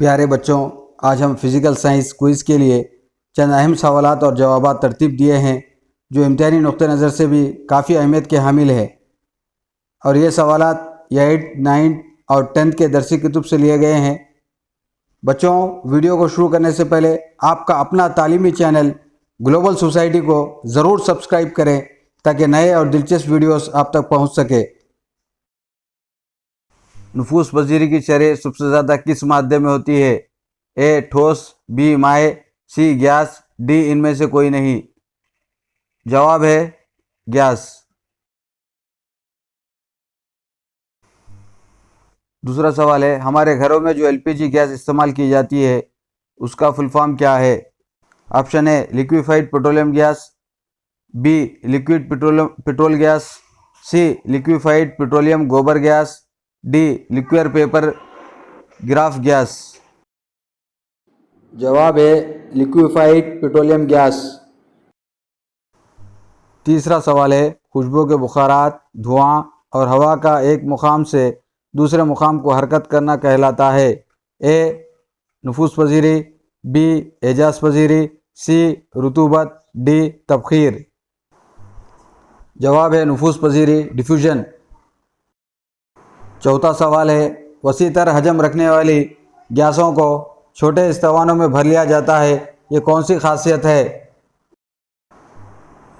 پیارے بچوں، آج ہم فزیکل سائنس کوئز کے لیے چند اہم سوالات اور جوابات ترتیب دیے ہیں جو امتحانی نقطہ نظر سے بھی کافی اہمیت کے حامل ہے، اور یہ سوالات 8، 9 اور 10 کے درسی کتب سے لیے گئے ہیں۔ بچوں، ویڈیو کو شروع کرنے سے پہلے آپ کا اپنا تعلیمی چینل گلوبل سوسائٹی کو ضرور سبسکرائب کریں تاکہ نئے اور دلچسپ ویڈیوز آپ تک پہنچ سکے۔ نفوس پذیری کی شرح سب سے زیادہ کس مادے میں ہوتی ہے؟ اے ٹھوس، بی مائع، سی گیس، ڈی ان میں سے کوئی نہیں۔ جواب ہے گیس۔ دوسرا سوال ہے، ہمارے گھروں میں جو LPG گیس استعمال کی جاتی ہے اس کا فل فارم کیا ہے؟ Option A liquefied petroleum gas, B liquid petrol gas, C liquefied petroleum gobar gas, D liquor paper graph gas. جواب ہے لیکویفائڈ پیٹرولیم گیس۔ تیسرا سوال ہے، خوشبو کے بخارات، دھواں اور ہوا کا ایک مقام سے دوسرے مقام کو حرکت کرنا کہلاتا ہے؟ اے نفوس پذیری، بی اعجاز پذیری، سی رطوبت، ڈی تبخیر۔ جواب ہے نفوس پذیری، ڈیفیوژن۔ چوتھا سوال ہے، وسیع تر حجم رکھنے والی گیسوں کو چھوٹے استوانوں میں بھر لیا جاتا ہے، یہ کون سی خاصیت ہے؟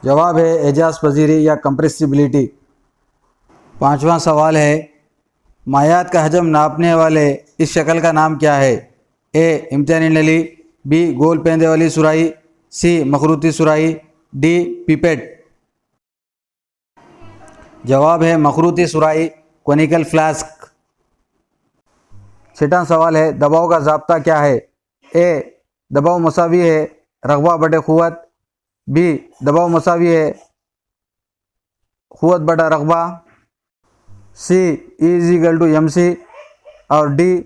جواب ہے اعجاز پذیری یا کمپریسیبلٹی۔ پانچواں سوال ہے، مائعات کا حجم ناپنے والے اس شکل کا نام کیا ہے؟ اے امتحانی نلی، بی گول پیندے والی سراہی، سی مخروطی سراہی، ڈی پیپٹ۔ جواب ہے مخروطی سراہی، کونیکل فلاسک۔ چھٹا سوال ہے، دباؤ کا ضابطہ کیا ہے؟ اے دباؤ مساوی ہے رغبہ بٹے قوت، بی دباؤ مساوی ہے قوت بٹا رغبہ، سی E=mc اور ڈی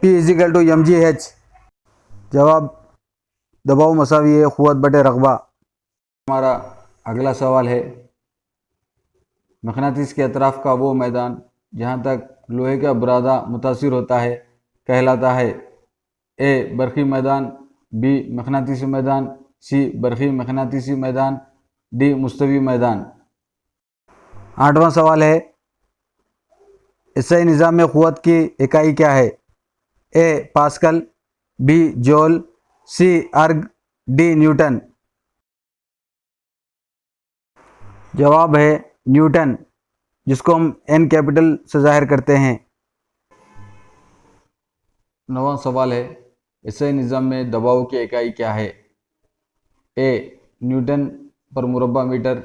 P=mgh۔ جواب دباؤ مساوی ہے قوت بٹے رغبہ۔ ہمارا اگلا سوال ہے، مقناطیس کے اطراف کا وہ میدان جہاں تک لوہے کا برادہ متاثر ہوتا ہے کہلاتا ہے؟ اے برقی میدان، بی مقناطیسی میدان، سی برقی مقناطیسی میدان، ڈی مستوی میدان۔ آٹھواں سوال ہے، SI نظام میں قوت کی اکائی کیا ہے؟ اے پاسکل، بی جول، سی ارگ، ڈی نیوٹن۔ جواب ہے نیوٹن، جس کو ہم N کیپٹل سے ظاہر کرتے ہیں۔ نواں سوال ہے، SI نظام میں دباؤ کی اکائی کیا ہے؟ اے نیوٹن پر مربع میٹر،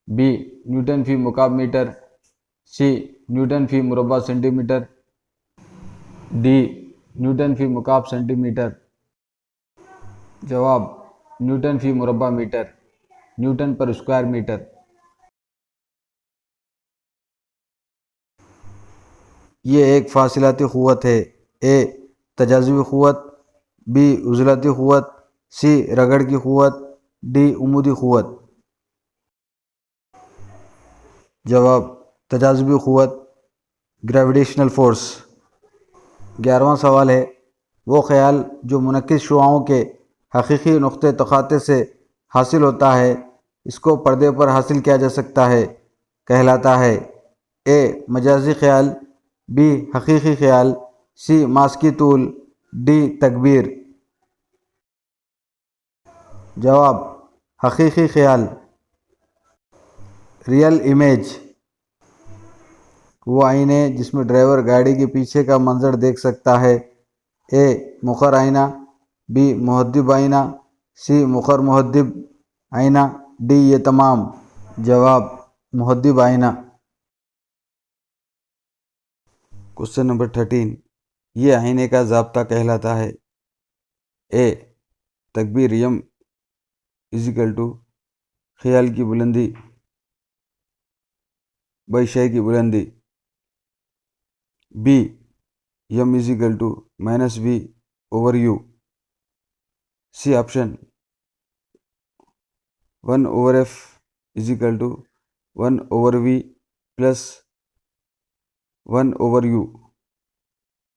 بی نیوٹن فی مکعب میٹر، سی نیوٹن فی مربع سینٹی میٹر، ڈی نیوٹن فی مکعب سینٹی میٹر۔ جواب نیوٹن فی مربع میٹر، نیوٹن پر اسکوائر میٹر۔ یہ ایک فاصلاتی قوت ہے، اے تجاذبی قوت، بی عضلاتی قوت، سی رگڑ کی قوت، ڈی عمودی قوت۔ جواب تجاذبی قوت، گریویٹیشنل فورس۔ 11واں سوال ہے، وہ خیال جو منعکس شعاعوں کے حقیقی نقطہ تقاطع سے حاصل ہوتا ہے اس کو پردے پر حاصل کیا جا سکتا ہے کہلاتا ہے؟ اے مجازی خیال، بی حقیقی خیال، سی ماسکی طول، ڈی تکبیر۔ جواب حقیقی خیال، ریئل امیج۔ وہ آئینے جس میں ڈرائیور گاڑی کے پیچھے کا منظر دیکھ سکتا ہے؟ اے مخر آئینہ، بی محدب آئینہ، سی مخر محدب آئینہ، ڈی یہ تمام۔ جواب محدب آئینہ۔ کوسچن نمبر 13، یہ آئینے کا ضابطہ کہلاتا ہے؟ اے تکبیر یم خیال کی بلندی بائی شے کی بلندی، be M -v/u، C option 1/f = 1/v + 1/u،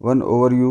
1/u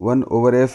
1/f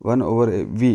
1/v।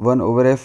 1/f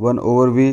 1/v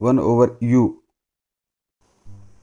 1/u।